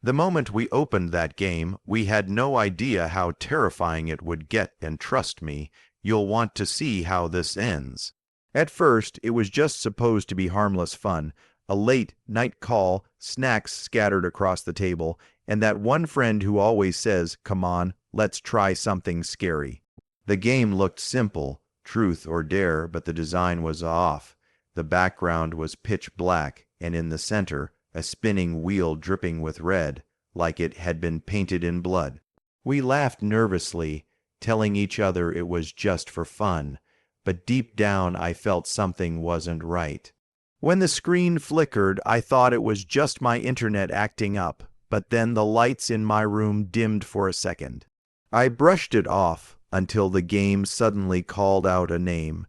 The moment we opened that game, we had no idea how terrifying it would get, and trust me, you'll want to see how this ends. At first, it was just supposed to be harmless fun, a late night call, snacks scattered across the table, and that one friend who always says, "Come on, let's try something scary." The game looked simple, truth or dare, but the design was off. The background was pitch black, and in the center, a spinning wheel dripping with red, like it had been painted in blood. We laughed nervously, telling each other it was just for fun, but deep down I felt something wasn't right. When the screen flickered, I thought it was just my internet acting up, but then the lights in my room dimmed for a second. I brushed it off until the game suddenly called out a name,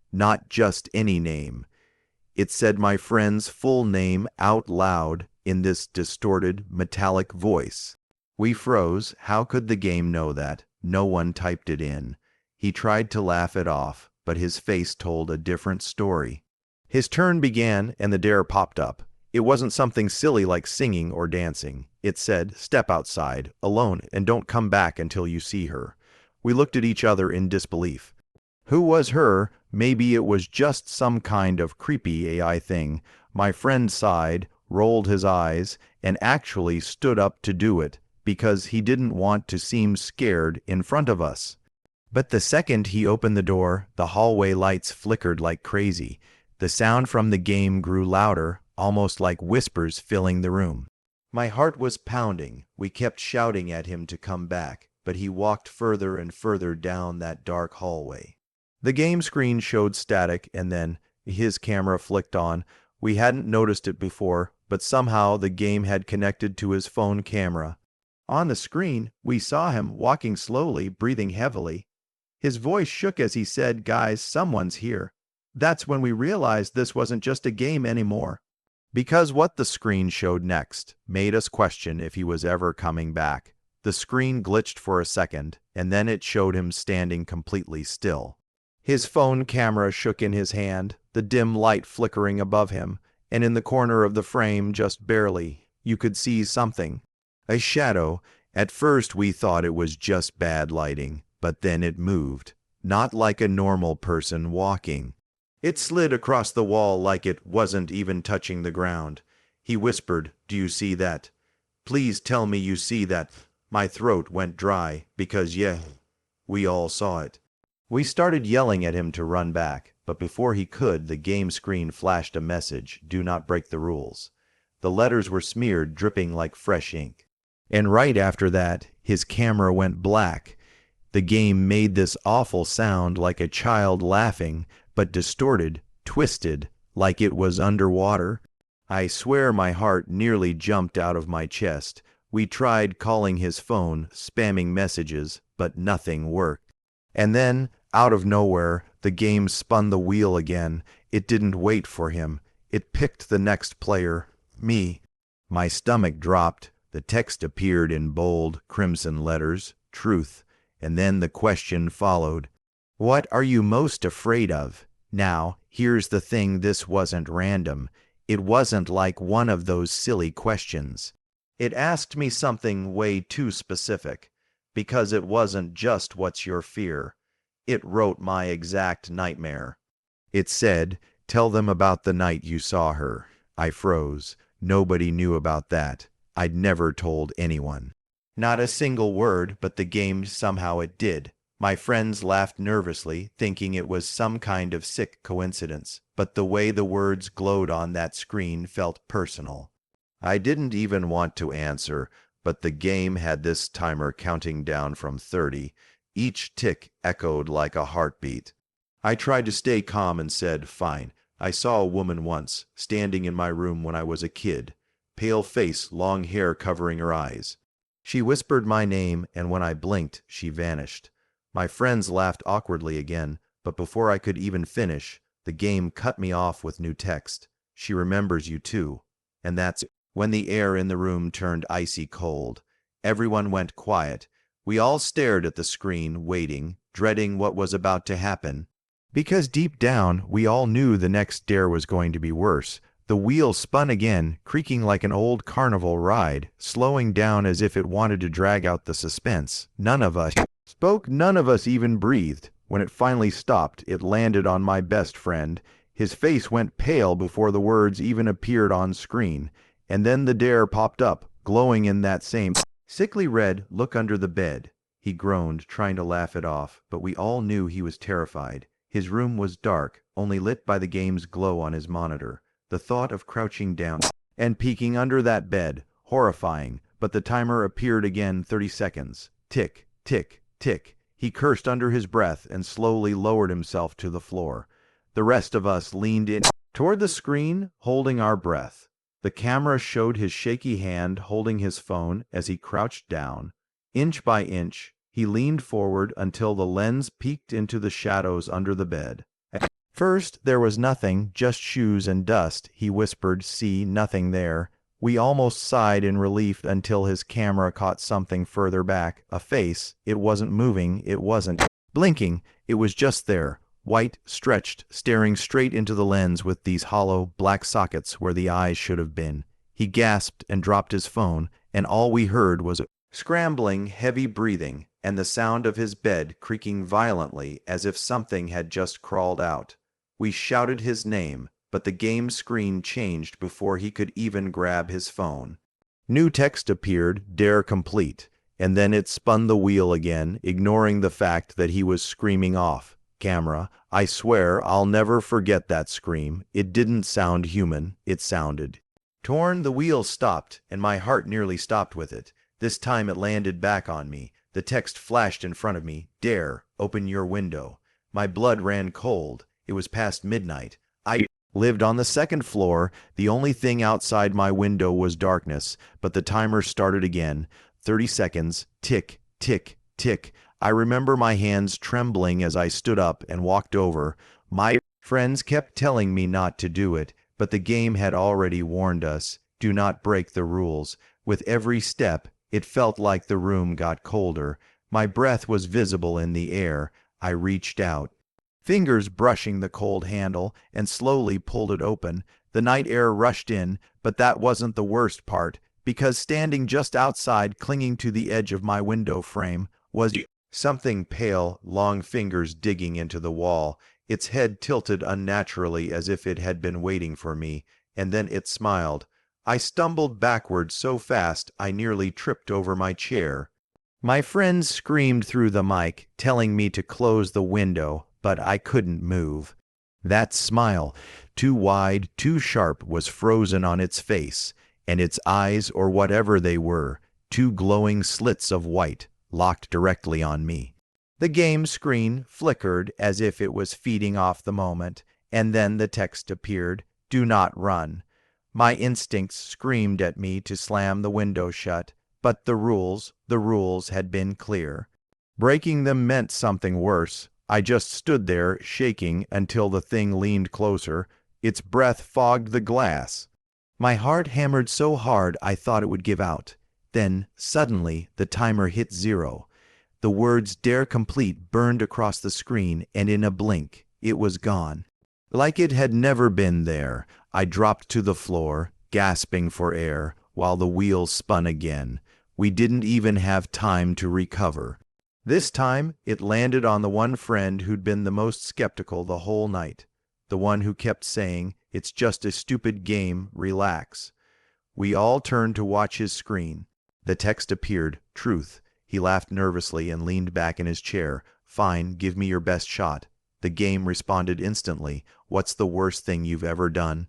not just any name. It said my friend's full name out loud in this distorted, metallic voice. We froze. How could the game know that? No one typed it in. He tried to laugh it off, but his face told a different story. His turn began, and the dare popped up. It wasn't something silly like singing or dancing. It said, "Step outside, alone, and don't come back until you see her." We looked at each other in disbelief. Who was her? Maybe it was just some kind of creepy AI thing. My friend sighed, rolled his eyes, and actually stood up to do it, because he didn't want to seem scared in front of us. But the second he opened the door, the hallway lights flickered like crazy. The sound from the game grew louder, almost like whispers filling the room. My heart was pounding. We kept shouting at him to come back, but he walked further and further down that dark hallway. The game screen showed static, and then his camera flicked on. We hadn't noticed it before, but somehow the game had connected to his phone camera. On the screen, we saw him walking slowly, breathing heavily. His voice shook as he said, "Guys, someone's here." That's when we realized this wasn't just a game anymore. Because what the screen showed next made us question if he was ever coming back. The screen glitched for a second, and then it showed him standing completely still. His phone camera shook in his hand, the dim light flickering above him, and in the corner of the frame, just barely, you could see something. A shadow. At first we thought it was just bad lighting, but then it moved, not like a normal person walking. It slid across the wall like it wasn't even touching the ground. He whispered, "Do you see that? Please tell me you see that." My throat went dry, because we all saw it. We started yelling at him to run back, but before he could, the game screen flashed a message, "Do not break the rules." The letters were smeared, dripping like fresh ink. And right after that, his camera went black. The game made this awful sound like a child laughing, but distorted, twisted, like it was underwater. I swear my heart nearly jumped out of my chest. We tried calling his phone, spamming messages, but nothing worked. And then, out of nowhere, the game spun the wheel again. It didn't wait for him. It picked the next player, me. My stomach dropped. The text appeared in bold, crimson letters, "Truth," and then the question followed. What are you most afraid of? Now, here's the thing, this wasn't random. It wasn't like one of those silly questions. It asked me something way too specific, because it wasn't just "What's your fear?" It wrote my exact nightmare. It said, "Tell them about the night you saw her." I froze. Nobody knew about that. I'd never told anyone. Not a single word, but the game somehow it did. My friends laughed nervously, thinking it was some kind of sick coincidence, but the way the words glowed on that screen felt personal. I didn't even want to answer, but the game had this timer counting down from 30. Each tick echoed like a heartbeat. I tried to stay calm and said, "Fine. I saw a woman once, standing in my room when I was a kid. Pale face, long hair covering her eyes. She whispered my name, and when I blinked, she vanished." My friends laughed awkwardly again, but before I could even finish, the game cut me off with new text. "She remembers you too." And that's when the air in the room turned icy cold. Everyone went quiet. We all stared at the screen, waiting, dreading what was about to happen. Because deep down, we all knew the next dare was going to be worse. The wheel spun again, creaking like an old carnival ride, slowing down as if it wanted to drag out the suspense. None of us spoke, none of us even breathed. When it finally stopped, it landed on my best friend. His face went pale before the words even appeared on screen, and then the dare popped up, glowing in that same sickly red look under the bed. He groaned, trying to laugh it off, but we all knew he was terrified. His room was dark, only lit by the game's glow on his monitor. The thought of crouching down and peeking under that bed, horrifying, but the timer appeared again. 30 seconds. Tick, tick, tick. He cursed under his breath and slowly lowered himself to the floor. The rest of us leaned in toward the screen, holding our breath. The camera showed his shaky hand holding his phone as he crouched down. Inch by inch, he leaned forward until the lens peeked into the shadows under the bed. At first, there was nothing, just shoes and dust, he whispered. See, nothing there. We almost sighed in relief until his camera caught something further back, a face. It wasn't moving, it wasn't blinking, it was just there, white, stretched, staring straight into the lens with these hollow, black sockets where the eyes should have been. He gasped and dropped his phone, and all we heard was scrambling, heavy breathing, and the sound of his bed creaking violently as if something had just crawled out. We shouted his name, but the game screen changed before he could even grab his phone. New text appeared, dare complete, and then it spun the wheel again, ignoring the fact that he was screaming off. Camera, I swear I'll never forget that scream. It didn't sound human, it sounded torn. The wheel stopped, and my heart nearly stopped with it. This time it landed back on me. The text flashed in front of me. Dare, open your window. My blood ran cold. It was past midnight. I lived on the second floor. The only thing outside my window was darkness, but the timer started again. 30 seconds. Tick, tick, tick. I remember my hands trembling as I stood up and walked over. My friends kept telling me not to do it, but the game had already warned us. Do not break the rules. With every step, it felt like the room got colder. My breath was visible in the air. I reached out, fingers brushing the cold handle, and slowly pulled it open. The night air rushed in, but that wasn't the worst part, because standing just outside, clinging to the edge of my window frame, was something pale, long fingers digging into the wall. Its head tilted unnaturally as if it had been waiting for me, and then it smiled. I stumbled backward so fast I nearly tripped over my chair. My friends screamed through the mic, telling me to close the window, but I couldn't move. That smile, too wide, too sharp, was frozen on its face, and its eyes, or whatever they were, two glowing slits of white, locked directly on me. The game screen flickered as if it was feeding off the moment, and then the text appeared, "Do not run." My instincts screamed at me to slam the window shut, but the rules had been clear. Breaking them meant something worse. I just stood there, shaking, until the thing leaned closer. Its breath fogged the glass. My heart hammered so hard I thought it would give out. Then, suddenly, the timer hit 0. The words "Dare Complete" burned across the screen, and in a blink, it was gone. Like it had never been there, I dropped to the floor, gasping for air, while the wheel spun again. We didn't even have time to recover. This time, it landed on the one friend who'd been the most skeptical the whole night. The one who kept saying, "It's just a stupid game, relax." We all turned to watch his screen. The text appeared, "Truth." He laughed nervously and leaned back in his chair. "Fine, give me your best shot." The game responded instantly, "What's the worst thing you've ever done?"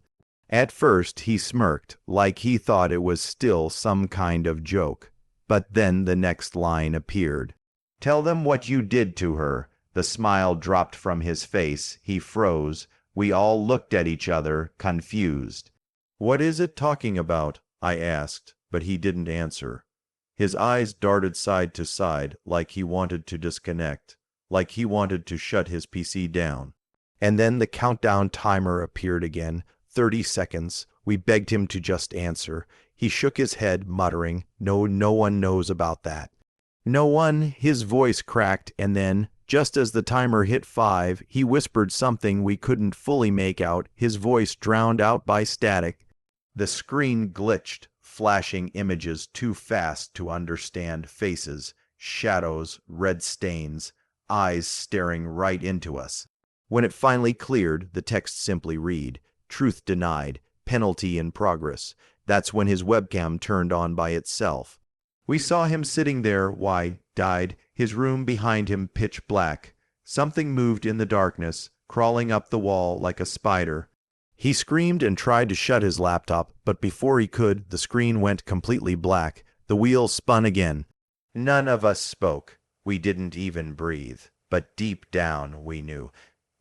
At first he smirked, like he thought it was still some kind of joke. But then the next line appeared. "Tell them what you did to her." The smile dropped from his face. He froze. We all looked at each other, confused. "What is it talking about?" I asked, but he didn't answer. His eyes darted side to side, like he wanted to disconnect, like he wanted to shut his PC down. And then the countdown timer appeared again. 30 seconds. We begged him to just answer. He shook his head, muttering, No one knows about that." "No one," his voice cracked, and then, Just as the timer hit 5, he whispered something we couldn't fully make out, his voice drowned out by static. The screen glitched, flashing images too fast to understand, faces, shadows, red stains, eyes staring right into us. When it finally cleared, the text simply read, "Truth denied, penalty in progress." That's when his webcam turned on by itself. We saw him sitting there, wide-eyed, his room behind him pitch black. Something moved in the darkness, crawling up the wall like a spider. He screamed and tried to shut his laptop, but before he could, the screen went completely black. The wheel spun again. None of us spoke. We didn't even breathe. But deep down, we knew.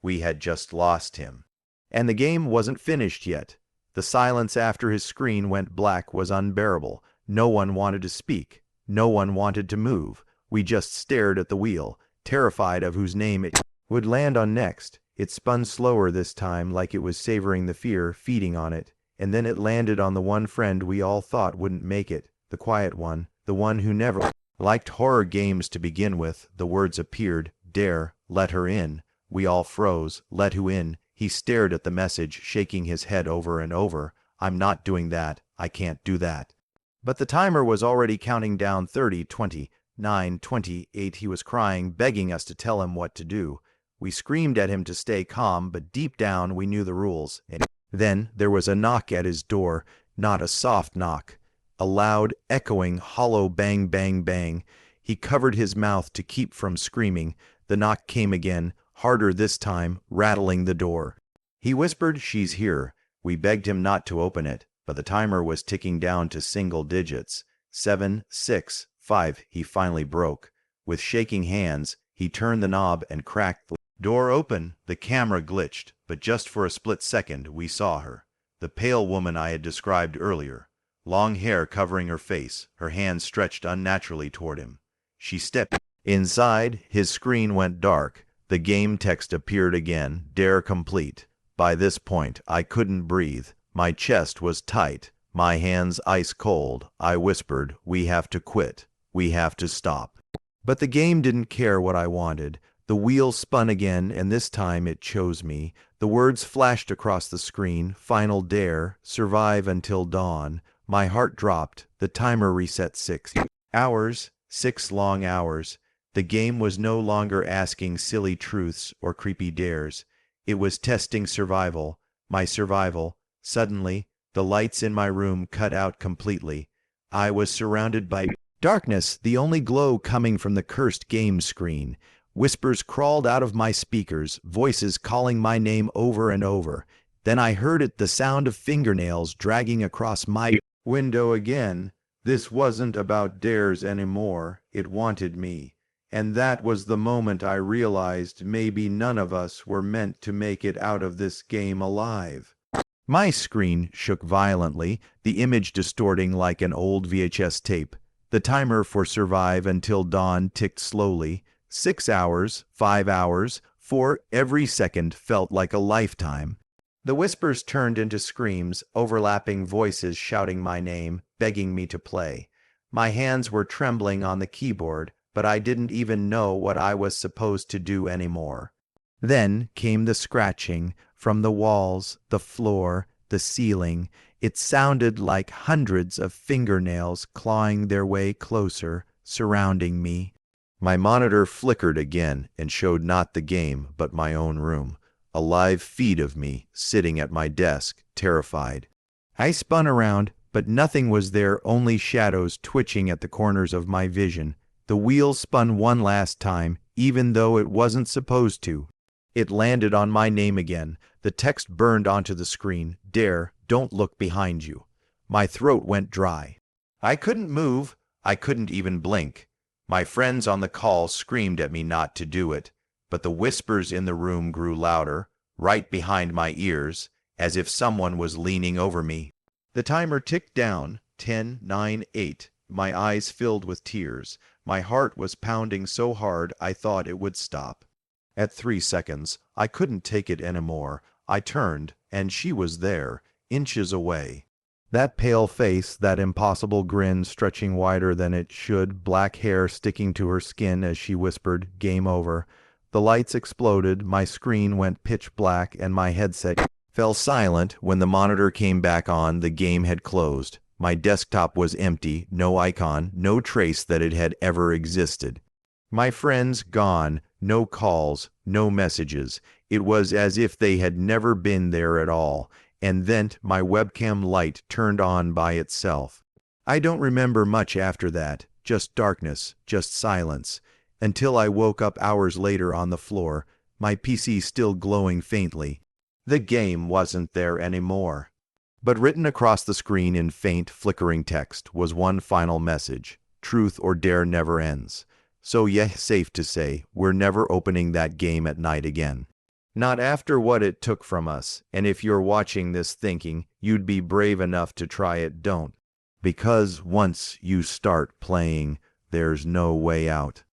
We had just lost him. And the game wasn't finished yet. The silence after his screen went black was unbearable. No one wanted to speak. No one wanted to move. We just stared at the wheel, terrified of whose name it would land on next. It spun slower this time, like it was savoring the fear, feeding on it. And then it landed on the one friend we all thought wouldn't make it, the quiet one, the one who never liked horror games to begin with. The words appeared, "Dare, let her in." We all froze. Let who in? He stared at the message, shaking his head over and over. "I'm not doing that. I can't do that." But the timer was already counting down 30, 20, 9, 28. He was crying, begging us to tell him what to do. We screamed at him to stay calm, but deep down we knew the rules. And then there was a knock at his door, not a soft knock. A loud, echoing, hollow bang, bang, bang. He covered his mouth to keep from screaming. The knock came again, harder this time, rattling the door. He whispered, "She's here." We begged him not to open it, but the timer was ticking down to single digits. 7, 6, 5. He finally broke. With shaking hands, he turned the knob and cracked the door open. The camera glitched, but just for a split second we saw her. The pale woman I had described earlier. Long hair covering her face, her hands stretched unnaturally toward him. She stepped inside. His screen went dark. The game text appeared again, "Dare complete." By this point, I couldn't breathe. My chest was tight, my hands ice cold. I whispered, "We have to quit. We have to stop." But the game didn't care what I wanted. The wheel spun again, and this time it chose me. The words flashed across the screen, "Final dare, survive until dawn." My heart dropped. The timer reset 6 hours, 6 long hours. The game was no longer asking silly truths or creepy dares. It was testing survival, my survival. Suddenly, the lights in my room cut out completely. I was surrounded by darkness, the only glow coming from the cursed game screen. Whispers crawled out of my speakers, voices calling my name over and over. Then I heard it, the sound of fingernails dragging across my window again. This wasn't about dares anymore. It wanted me. And that was the moment I realized maybe none of us were meant to make it out of this game alive. My screen shook violently, the image distorting like an old VHS tape. The timer for survive until dawn ticked slowly. 6 hours, 5 hours, 4. Every second felt like a lifetime. The whispers turned into screams, overlapping voices shouting my name, begging me to play. My hands were trembling on the keyboard, but I didn't even know what I was supposed to do anymore. Then came the scratching from the walls, the floor, the ceiling. It sounded like hundreds of fingernails clawing their way closer, surrounding me. My monitor flickered again and showed not the game, but my own room. A live feed of me, sitting at my desk, terrified. I spun around, but nothing was there, only shadows twitching at the corners of my vision. The wheel spun one last time, even though it wasn't supposed to. It landed on my name again. The text burned onto the screen. "Dare, don't look behind you." My throat went dry. I couldn't move. I couldn't even blink. My friends on the call screamed at me not to do it, but the whispers in the room grew louder, right behind my ears, as if someone was leaning over me. The timer ticked down, 10, 9, 8. My eyes filled with tears. My heart was pounding so hard I thought it would stop. At 3 seconds, I couldn't take it anymore. I turned, and she was there, inches away. That pale face, that impossible grin stretching wider than it should, black hair sticking to her skin as she whispered, "Game over." The lights exploded, my screen went pitch black, and my headset fell silent. When the monitor came back on, the game had closed. My desktop was empty, no icon, no trace that it had ever existed. My friends gone, no calls, no messages. It was as if they had never been there at all. And then my webcam light turned on by itself. I don't remember much after that, just darkness, just silence, until I woke up hours later on the floor, my PC still glowing faintly. The game wasn't there anymore. But written across the screen in faint, flickering text was one final message: truth or dare never ends. So yeah, safe to say, we're never opening that game at night again. Not after what it took from us, and if you're watching this thinking you'd be brave enough to try it, don't. Because once you start playing, there's no way out.